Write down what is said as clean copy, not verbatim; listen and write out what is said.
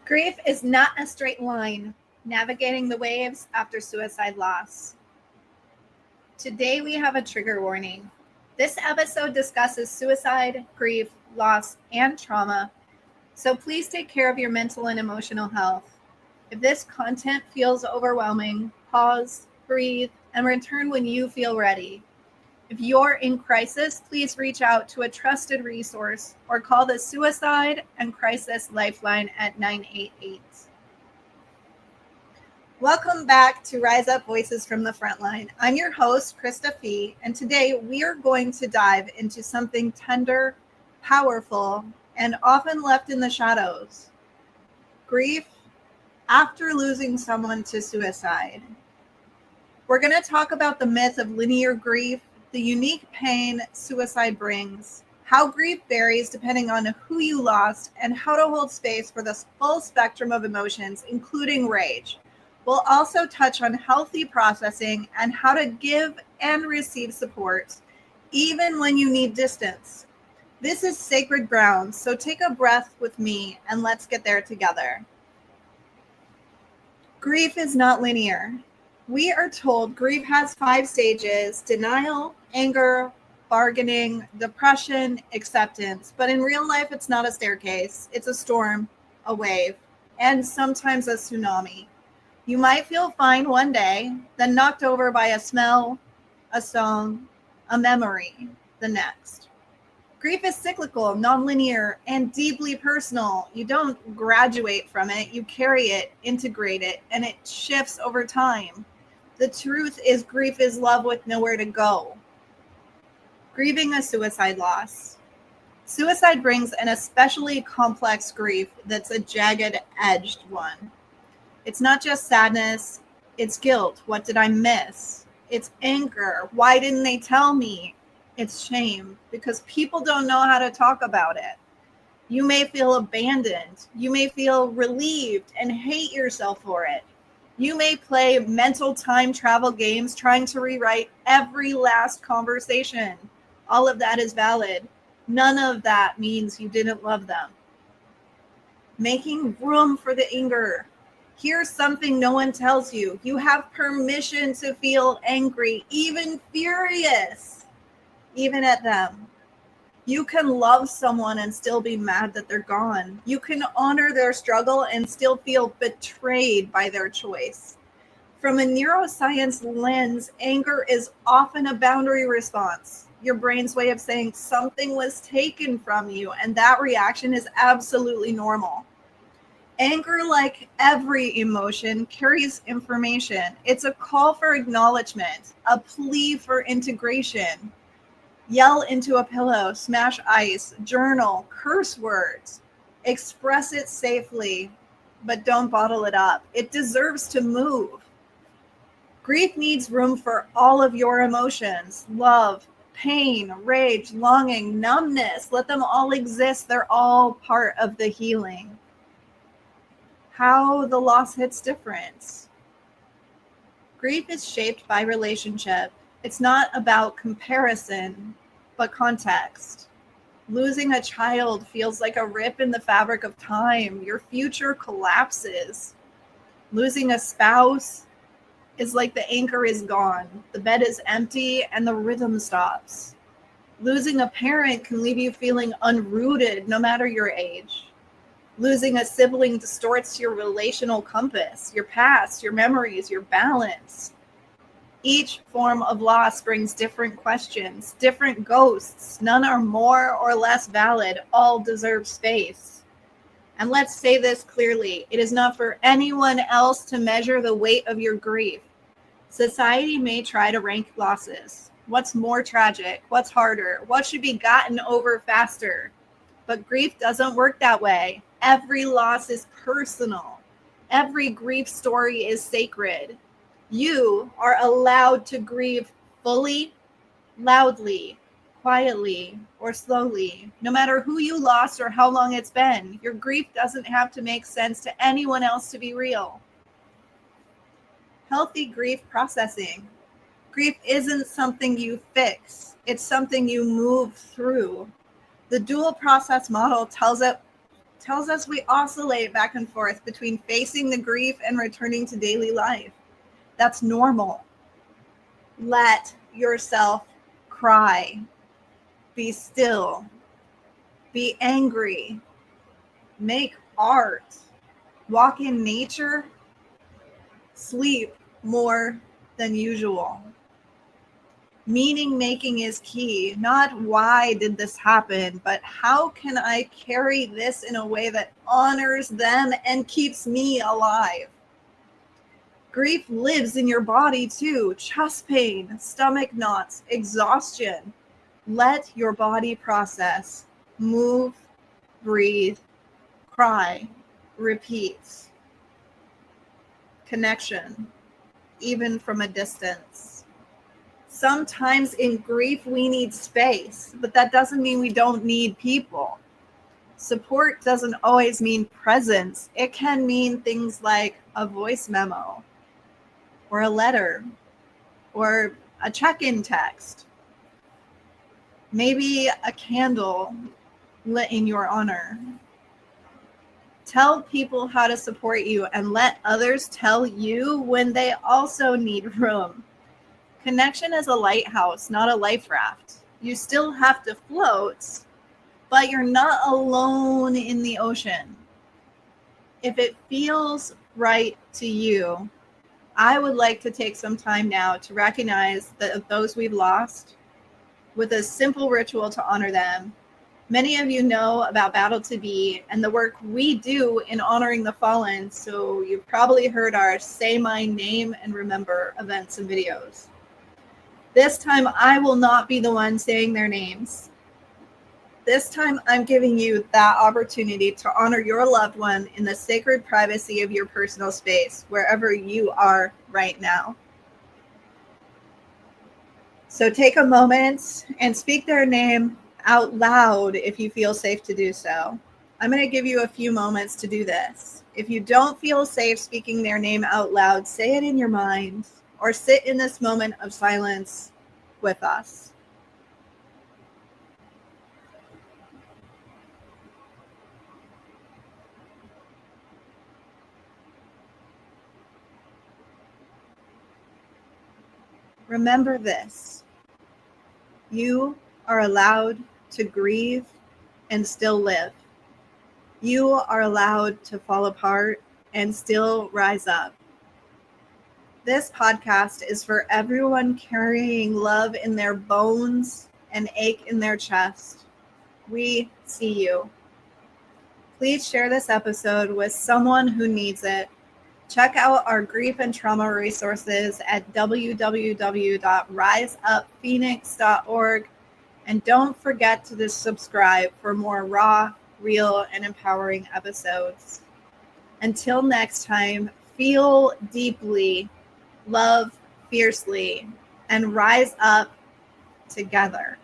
Grief is not a straight line, navigating the waves after suicide loss. Today we have a trigger warning. This episode discusses suicide, grief, loss, and trauma, so please take care of your mental and emotional health. If this content feels overwhelming, pause, breathe, and return when you feel ready. If you're in crisis, please reach out to a trusted resource or call the Suicide and Crisis Lifeline at 988. Welcome back to Rise Up Voices from the Frontline. I'm your host, Krista Fee, and today we are going to dive into something tender, powerful, and often left in the shadows: grief after losing someone to suicide. We're going to talk about the myth of linear grief, the unique pain suicide brings, how grief varies depending on who you lost, and how to hold space for the full spectrum of emotions, including rage. We'll also touch on healthy processing and how to give and receive support, even when you need distance. This is sacred ground, so take a breath with me and let's get there together. Grief is not linear. We are told grief has 5 stages: denial, anger, bargaining, depression, acceptance. But in real life, it's not a staircase. It's a storm, a wave, and sometimes a tsunami. You might feel fine one day, then knocked over by a smell, a song, a memory the next. Grief is cyclical, nonlinear, and deeply personal. You don't graduate from it, you carry it, integrate it, and it shifts over time. The truth is, grief is love with nowhere to go. Grieving a suicide loss. Suicide brings an especially complex grief that's a jagged-edged one. It's not just sadness, it's guilt. What did I miss? It's anger. Why didn't they tell me? It's shame, because people don't know how to talk about it. You may feel abandoned. You may feel relieved and hate yourself for it. You may play mental time travel games trying to rewrite every last conversation. All of that is valid. None of that means you didn't love them. Making room for the anger. Here's something no one tells you. You have permission to feel angry, even furious, even at them. You can love someone and still be mad that they're gone. You can honor their struggle and still feel betrayed by their choice. From a neuroscience lens, anger is often a boundary response. Your brain's way of saying something was taken from you, and that reaction is absolutely normal. Anger, like every emotion, carries information. It's a call for acknowledgement, a plea for integration. Yell into a pillow, smash ice, journal, curse words. Express it safely, but don't bottle it up. It deserves to move. Grief needs room for all of your emotions: love, pain, rage, longing, numbness. Let them all exist. They're all part of the healing. How the loss hits different. Grief is shaped by relationship. It's not about comparison, but context. Losing a child feels like a rip in the fabric of time. Your future collapses. Losing a spouse is like the anchor is gone. The bed is empty and the rhythm stops. Losing a parent can leave you feeling unrooted no matter your age. Losing a sibling distorts your relational compass, your past, your memories, your balance. Each form of loss brings different questions, different ghosts. None are more or less valid. All deserve space. And let's say this clearly: it is not for anyone else to measure the weight of your grief. Society may try to rank losses. What's more tragic? What's harder? What should be gotten over faster? But grief doesn't work that way. Every loss is personal. Every grief story is sacred. You are allowed to grieve fully, loudly, quietly, or slowly. No matter who you lost or how long it's been, your grief doesn't have to make sense to anyone else to be real. Healthy grief processing. Grief isn't something you fix. It's something you move through. The dual process model tells tells us we oscillate back and forth between facing the grief and returning to daily life. That's normal. Let yourself cry. Be still. Be angry. Make art. Walk in nature. Sleep more than usual. Meaning making is key. Not why did this happen, but how can I carry this in a way that honors them and keeps me alive? Grief lives in your body too. Chest pain, stomach knots, exhaustion. Let your body process. Move, breathe, cry, repeat. Connection, even from a distance. Sometimes in grief, we need space, but that doesn't mean we don't need people. Support doesn't always mean presence. It can mean things like a voice memo, or a letter, or a check-in text. Maybe a candle lit in your honor. Tell people how to support you and let others tell you when they also need room. Connection is a lighthouse, not a life raft. You still have to float, but you're not alone in the ocean. If it feels right to you, I would like to take some time now to recognize those we've lost with a simple ritual to honor them. Many of you know about Battle to Be and the work we do in honoring the fallen, so you've probably heard our Say My Name and Remember events and videos. This time, I will not be the one saying their names. This time, I'm giving you that opportunity to honor your loved one in the sacred privacy of your personal space, wherever you are right now. So take a moment and speak their name out loud if you feel safe to do so. I'm going to give you a few moments to do this. If you don't feel safe speaking their name out loud, say it in your mind or sit in this moment of silence with us. Remember this: you are allowed to grieve and still live. You are allowed to fall apart and still rise up. This podcast is for everyone carrying love in their bones and ache in their chest. We see you. Please share this episode with someone who needs it. Check out our grief and trauma resources at www.riseuphoenix.org. And don't forget to subscribe for more raw, real, and empowering episodes. Until next time, feel deeply, love fiercely, and rise up together.